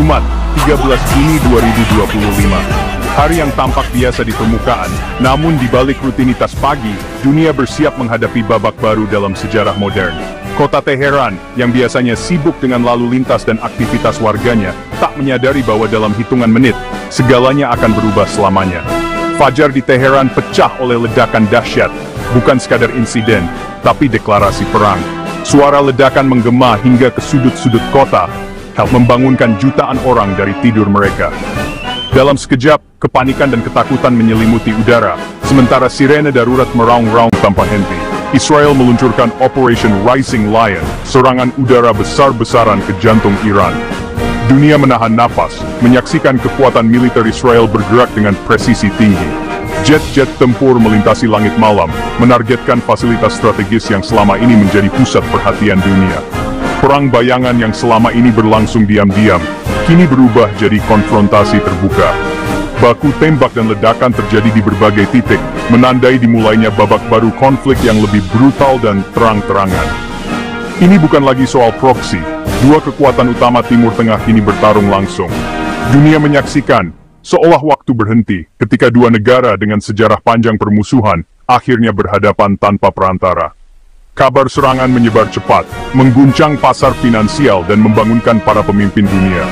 Jumat, 13 Juni 2025. Hari yang tampak biasa di permukaan, namun di balik rutinitas pagi, dunia bersiap menghadapi babak baru dalam sejarah modern. Kota Teheran, yang biasanya sibuk dengan lalu lintas dan aktivitas warganya, tak menyadari bahwa dalam hitungan menit, segalanya akan berubah selamanya. Fajar di Teheran pecah oleh ledakan dahsyat, bukan sekadar insiden, tapi deklarasi perang. Suara ledakan menggema hingga ke sudut-sudut kota, membangunkan jutaan orang dari tidur mereka. Dalam sekejap, kepanikan dan ketakutan menyelimuti udara, sementara sirene darurat meraung-raung tanpa henti. Israel meluncurkan Operation Rising Lion, serangan udara besar-besaran ke jantung Iran. Dunia menahan napas, menyaksikan kekuatan militer Israel bergerak dengan presisi tinggi. Jet-jet tempur melintasi langit malam, menargetkan fasilitas strategis yang selama ini menjadi pusat perhatian dunia. Perang bayangan yang selama ini berlangsung diam-diam, kini berubah jadi konfrontasi terbuka. Baku tembak dan ledakan terjadi di berbagai titik, menandai dimulainya babak baru konflik yang lebih brutal dan terang-terangan. Ini bukan lagi soal proksi, dua kekuatan utama Timur Tengah kini bertarung langsung. Dunia menyaksikan, seolah waktu berhenti, ketika dua negara dengan sejarah panjang permusuhan, akhirnya berhadapan tanpa perantara. Kabar serangan menyebar cepat, mengguncang pasar finansial dan membangunkan para pemimpin dunia.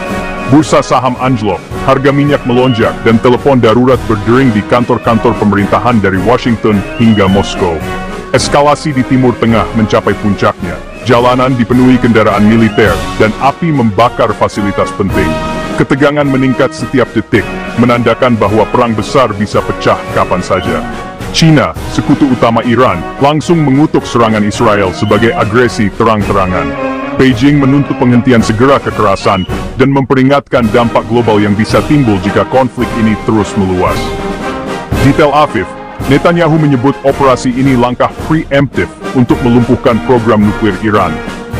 Bursa saham anjlok, harga minyak melonjak, dan telepon darurat berdering di kantor-kantor pemerintahan dari Washington hingga Moskow. Eskalasi di Timur Tengah mencapai puncaknya. Jalanan dipenuhi kendaraan militer, dan api membakar fasilitas penting. Ketegangan meningkat setiap detik, menandakan bahwa perang besar bisa pecah kapan saja. China, sekutu utama Iran, langsung mengutuk serangan Israel sebagai agresi terang-terangan. Beijing menuntut penghentian segera kekerasan dan memperingatkan dampak global yang bisa timbul jika konflik ini terus meluas. Di Tel Aviv, Netanyahu menyebut operasi ini langkah preemptif untuk melumpuhkan program nuklir Iran.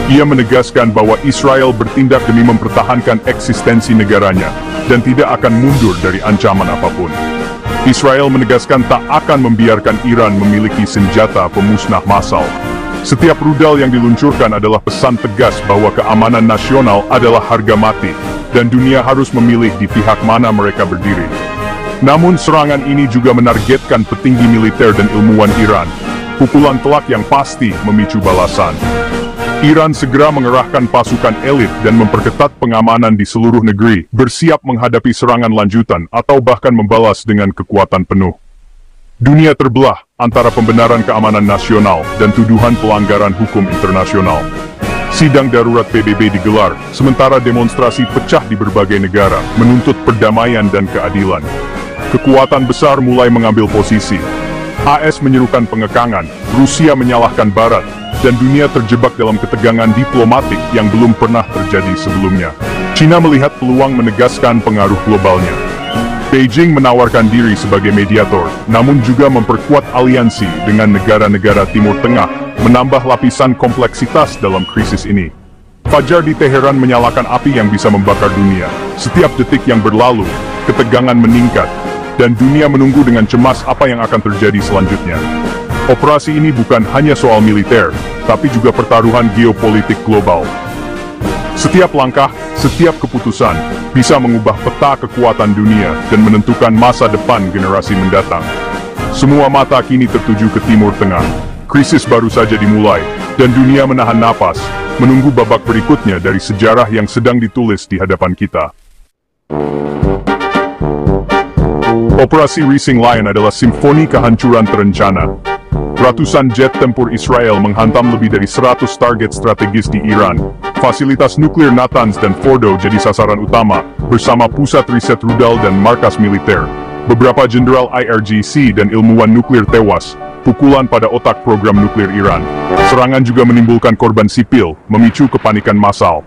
Ia menegaskan bahwa Israel bertindak demi mempertahankan eksistensi negaranya dan tidak akan mundur dari ancaman apapun. Israel menegaskan tak akan membiarkan Iran memiliki senjata pemusnah massal. Setiap rudal yang diluncurkan adalah pesan tegas bahwa keamanan nasional adalah harga mati, dan dunia harus memilih di pihak mana mereka berdiri. Namun serangan ini juga menargetkan petinggi militer dan ilmuwan Iran. Pukulan telak yang pasti memicu balasan. Iran segera mengerahkan pasukan elit dan memperketat pengamanan di seluruh negeri, bersiap menghadapi serangan lanjutan atau bahkan membalas dengan kekuatan penuh. Dunia terbelah antara pembenaran keamanan nasional dan tuduhan pelanggaran hukum internasional. Sidang darurat PBB digelar, sementara demonstrasi pecah di berbagai negara, menuntut perdamaian dan keadilan. Kekuatan besar mulai mengambil posisi. AS menyerukan pengekangan, Rusia menyalahkan Barat, dan dunia terjebak dalam ketegangan diplomatik yang belum pernah terjadi sebelumnya. China melihat peluang menegaskan pengaruh globalnya. Beijing menawarkan diri sebagai mediator, namun juga memperkuat aliansi dengan negara-negara Timur Tengah, menambah lapisan kompleksitas dalam krisis ini. Fajar di Teheran menyalakan api yang bisa membakar dunia. Setiap detik yang berlalu, ketegangan meningkat, dan dunia menunggu dengan cemas apa yang akan terjadi selanjutnya. Operasi ini bukan hanya soal militer, tapi juga pertaruhan geopolitik global. Setiap langkah, setiap keputusan, bisa mengubah peta kekuatan dunia dan menentukan masa depan generasi mendatang. Semua mata kini tertuju ke Timur Tengah. Krisis baru saja dimulai, dan dunia menahan napas, menunggu babak berikutnya dari sejarah yang sedang ditulis di hadapan kita. Operasi Rising Lion adalah simfoni kehancuran terencana. Ratusan jet tempur Israel menghantam lebih dari 100 target strategis di Iran. Fasilitas nuklir Natanz dan Fordo jadi sasaran utama, bersama pusat riset rudal dan markas militer. Beberapa jenderal IRGC dan ilmuwan nuklir tewas, pukulan pada otak program nuklir Iran. Serangan juga menimbulkan korban sipil, memicu kepanikan massal.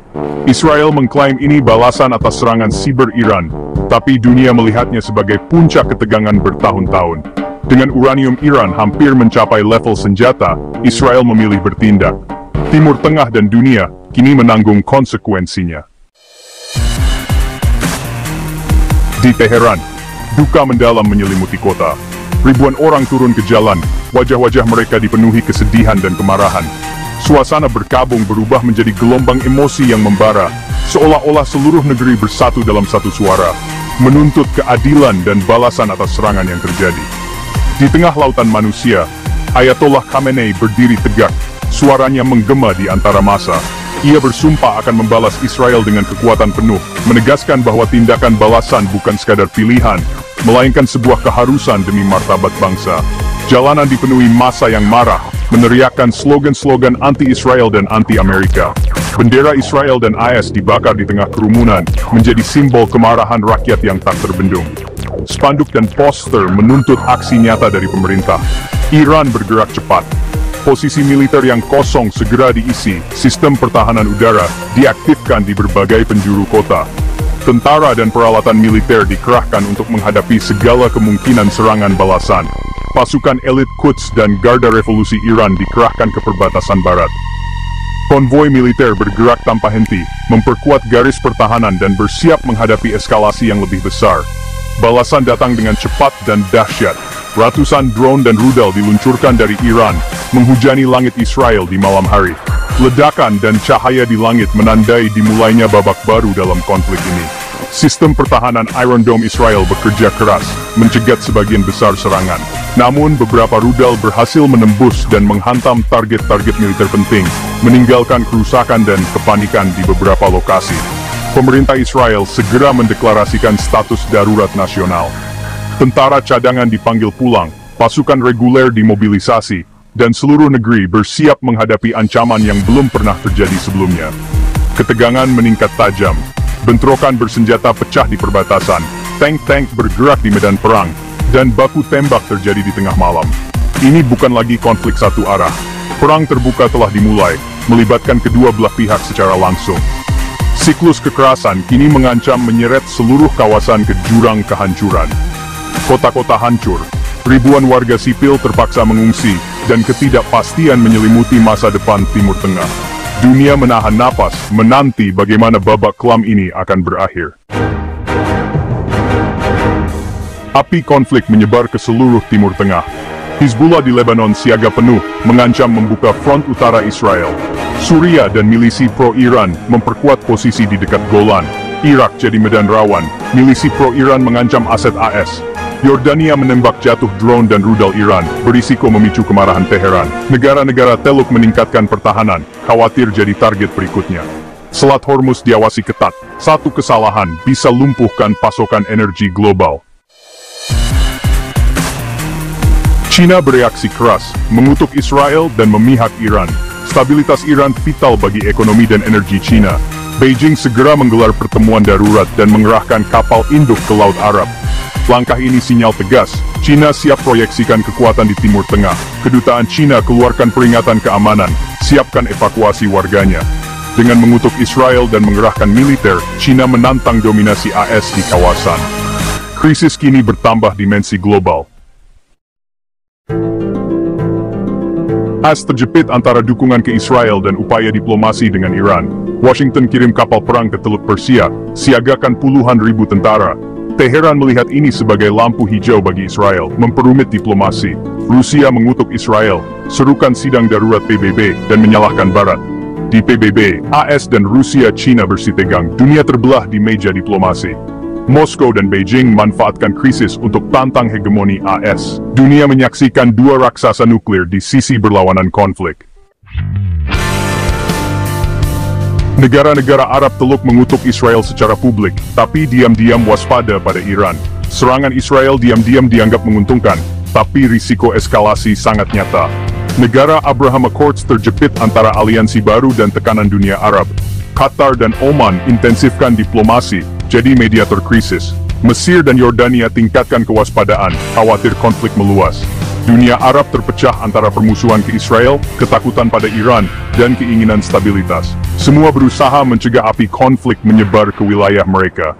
Israel mengklaim ini balasan atas serangan siber Iran, tapi dunia melihatnya sebagai puncak ketegangan bertahun-tahun. Dengan uranium Iran hampir mencapai level senjata, Israel memilih bertindak. Timur Tengah dan dunia kini menanggung konsekuensinya. Di Teheran, duka mendalam menyelimuti kota. Ribuan orang turun ke jalan, wajah-wajah mereka dipenuhi kesedihan dan kemarahan. Suasana berkabung berubah menjadi gelombang emosi yang membara, seolah-olah seluruh negeri bersatu dalam satu suara, menuntut keadilan dan balasan atas serangan yang terjadi. Di tengah lautan manusia, Ayatollah Khamenei berdiri tegak, suaranya menggema di antara massa. Ia bersumpah akan membalas Israel dengan kekuatan penuh, menegaskan bahwa tindakan balasan bukan sekadar pilihan, melainkan sebuah keharusan demi martabat bangsa. Jalanan dipenuhi massa yang marah, meneriakkan slogan-slogan anti-Israel dan anti-Amerika. Bendera Israel dan AS dibakar di tengah kerumunan, menjadi simbol kemarahan rakyat yang tak terbendung. Spanduk dan poster menuntut aksi nyata dari pemerintah. Iran bergerak cepat. Posisi militer yang kosong segera diisi, sistem pertahanan udara diaktifkan di berbagai penjuru kota. Tentara dan peralatan militer dikerahkan untuk menghadapi segala kemungkinan serangan balasan. Pasukan elit Quds dan Garda Revolusi Iran dikerahkan ke perbatasan barat. Konvoi militer bergerak tanpa henti, memperkuat garis pertahanan dan bersiap menghadapi eskalasi yang lebih besar. Balasan datang dengan cepat dan dahsyat. Ratusan drone dan rudal diluncurkan dari Iran, menghujani langit Israel di malam hari. Ledakan dan cahaya di langit menandai dimulainya babak baru dalam konflik ini. Sistem pertahanan Iron Dome Israel bekerja keras, mencegat sebagian besar serangan. Namun beberapa rudal berhasil menembus dan menghantam target-target militer penting, meninggalkan kerusakan dan kepanikan di beberapa lokasi. Pemerintah Israel segera mendeklarasikan status darurat nasional. Tentara cadangan dipanggil pulang, pasukan reguler dimobilisasi, dan seluruh negeri bersiap menghadapi ancaman yang belum pernah terjadi sebelumnya. Ketegangan meningkat tajam, bentrokan bersenjata pecah di perbatasan, tank-tank bergerak di medan perang, dan baku tembak terjadi di tengah malam. Ini bukan lagi konflik satu arah. Perang terbuka telah dimulai, melibatkan kedua belah pihak secara langsung. Siklus kekerasan kini mengancam menyeret seluruh kawasan ke jurang kehancuran. Kota-kota hancur, ribuan warga sipil terpaksa mengungsi, dan ketidakpastian menyelimuti masa depan Timur Tengah. Dunia menahan napas, menanti bagaimana babak kelam ini akan berakhir. Api konflik menyebar ke seluruh Timur Tengah. Hizbullah di Lebanon siaga penuh, mengancam membuka front utara Israel. Suriah dan milisi pro-Iran memperkuat posisi di dekat Golan. Irak jadi medan rawan, milisi pro-Iran mengancam aset AS. Yordania menembak jatuh drone dan rudal Iran, berisiko memicu kemarahan Teheran. Negara-negara Teluk meningkatkan pertahanan, khawatir jadi target berikutnya. Selat Hormuz diawasi ketat, satu kesalahan bisa lumpuhkan pasokan energi global. China bereaksi keras, mengutuk Israel dan memihak Iran. Stabilitas Iran vital bagi ekonomi dan energi China. Beijing segera menggelar pertemuan darurat dan mengerahkan kapal induk ke Laut Arab. Langkah ini sinyal tegas, China siap proyeksikan kekuatan di Timur Tengah. Kedutaan China keluarkan peringatan keamanan, siapkan evakuasi warganya. Dengan mengutuk Israel dan mengerahkan militer, China menantang dominasi AS di kawasan. Krisis kini bertambah dimensi global. AS terjepit antara dukungan ke Israel dan upaya diplomasi dengan Iran. Washington kirim kapal perang ke Teluk Persia, siagakan puluhan ribu tentara. Teheran melihat ini sebagai lampu hijau bagi Israel, memperumit diplomasi. Rusia mengutuk Israel, serukan sidang darurat PBB, dan menyalahkan Barat. Di PBB, AS dan Rusia China bersitegang, dunia terbelah di meja diplomasi. Moskow dan Beijing manfaatkan krisis untuk tantang hegemoni AS. Dunia menyaksikan dua raksasa nuklir di sisi berlawanan konflik. Negara-negara Arab Teluk mengutuk Israel secara publik, tapi diam-diam waspada pada Iran. Serangan Israel diam-diam dianggap menguntungkan, tapi risiko eskalasi sangat nyata. Negara Abraham Accords terjepit antara aliansi baru dan tekanan dunia Arab. Qatar dan Oman intensifkan diplomasi, jadi mediator krisis. Mesir dan Yordania tingkatkan kewaspadaan, khawatir konflik meluas. Dunia Arab terpecah antara permusuhan ke Israel, ketakutan pada Iran, dan keinginan stabilitas. Semua berusaha mencegah api konflik menyebar ke wilayah mereka.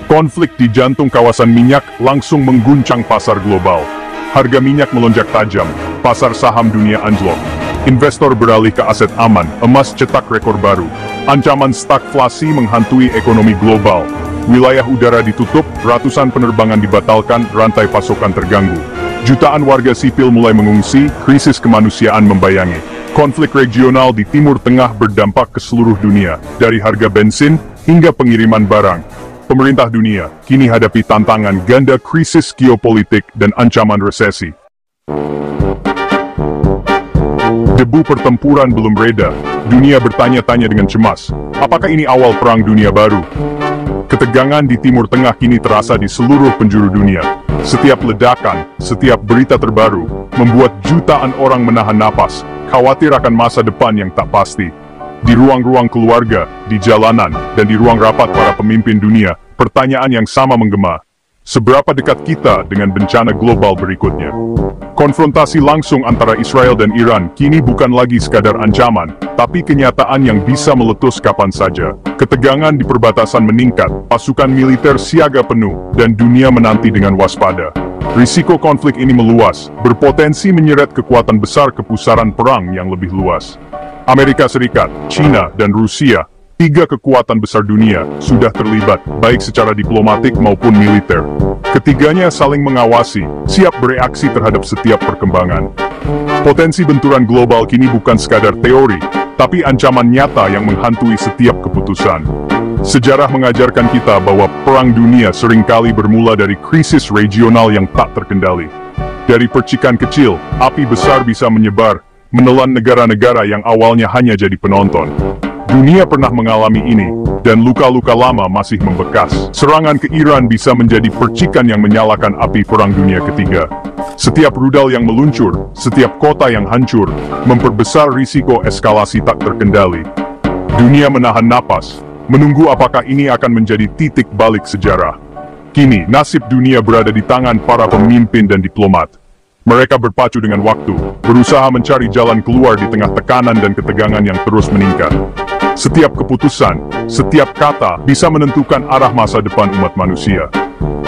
Konflik di jantung kawasan minyak langsung mengguncang pasar global. Harga minyak melonjak tajam, pasar saham dunia anjlok. Investor beralih ke aset aman, emas cetak rekor baru. Ancaman stagflasi menghantui ekonomi global. Wilayah udara ditutup, ratusan penerbangan dibatalkan, rantai pasokan terganggu. Jutaan warga sipil mulai mengungsi, krisis kemanusiaan membayangi. Konflik regional di Timur Tengah berdampak ke seluruh dunia, dari harga bensin hingga pengiriman barang. Pemerintah dunia kini hadapi tantangan ganda krisis geopolitik dan ancaman resesi. Debu pertempuran belum reda, dunia bertanya-tanya dengan cemas, apakah ini awal perang dunia baru? Ketegangan di Timur Tengah kini terasa di seluruh penjuru dunia. Setiap ledakan, setiap berita terbaru, membuat jutaan orang menahan napas, khawatir akan masa depan yang tak pasti. Di ruang-ruang keluarga, di jalanan, dan di ruang rapat para pemimpin dunia, pertanyaan yang sama menggema. Seberapa dekat kita dengan bencana global berikutnya? Konfrontasi langsung antara Israel dan Iran kini bukan lagi sekadar ancaman, tapi kenyataan yang bisa meletus kapan saja. Ketegangan di perbatasan meningkat, pasukan militer siaga penuh, dan dunia menanti dengan waspada. Risiko konflik ini meluas, berpotensi menyeret kekuatan besar ke pusaran perang yang lebih luas. Amerika Serikat, China, dan Rusia, tiga kekuatan besar dunia, sudah terlibat, baik secara diplomatik maupun militer. Ketiganya saling mengawasi, siap bereaksi terhadap setiap perkembangan. Potensi benturan global kini bukan sekadar teori, tapi ancaman nyata yang menghantui setiap keputusan. Sejarah mengajarkan kita bahwa perang dunia seringkali bermula dari krisis regional yang tak terkendali. Dari percikan kecil, api besar bisa menyebar, menelan negara-negara yang awalnya hanya jadi penonton. Dunia pernah mengalami ini, dan luka-luka lama masih membekas. Serangan ke Iran bisa menjadi percikan yang menyalakan api Perang Dunia Ketiga. Setiap rudal yang meluncur, setiap kota yang hancur, memperbesar risiko eskalasi tak terkendali. Dunia menahan napas, menunggu apakah ini akan menjadi titik balik sejarah. Kini, nasib dunia berada di tangan para pemimpin dan diplomat. Mereka berpacu dengan waktu, berusaha mencari jalan keluar di tengah tekanan dan ketegangan yang terus meningkat. Setiap keputusan, setiap kata bisa menentukan arah masa depan umat manusia.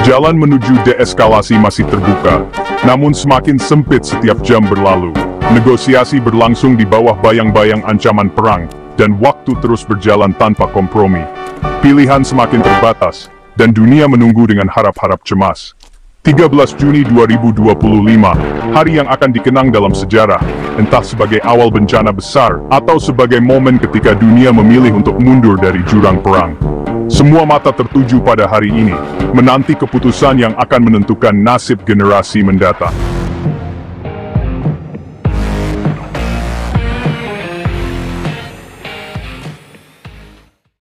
Jalan menuju deeskalasi masih terbuka, namun semakin sempit setiap jam berlalu. Negosiasi berlangsung di bawah bayang-bayang ancaman perang, dan waktu terus berjalan tanpa kompromi. Pilihan semakin terbatas, dan dunia menunggu dengan harap-harap cemas. 13 Juni 2025, hari yang akan dikenang dalam sejarah, entah sebagai awal bencana besar, atau sebagai momen ketika dunia memilih untuk mundur dari jurang perang. Semua mata tertuju pada hari ini, menanti keputusan yang akan menentukan nasib generasi mendatang.